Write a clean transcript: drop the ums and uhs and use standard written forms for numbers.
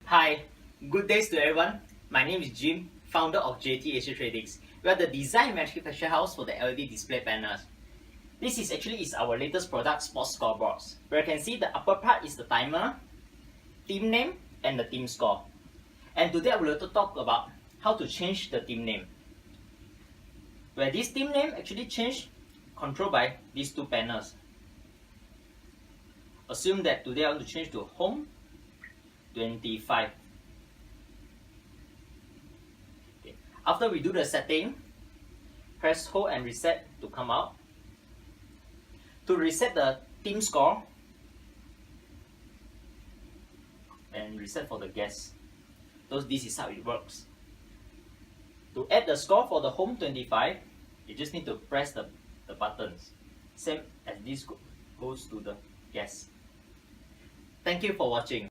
Hi, good days to everyone. My name is Jim, founder of jttechtronicks. We are the design manufacturer house for the LED display panels. This is actually our latest product, Sports Scoreboards. Where you can see the upper part is the timer, team name, and the team score. And today I will talk about how to change the team name. Where this team name actually changed, controlled by these two panels. Assume that today I want to change to home 25. Okay. After we do the setting, press hold and reset to come out. To reset the team score and reset for the guests. This is how it works. To add the score for the home 25, you just need to press the buttons. Same as this goes to the guests. Thank you for watching.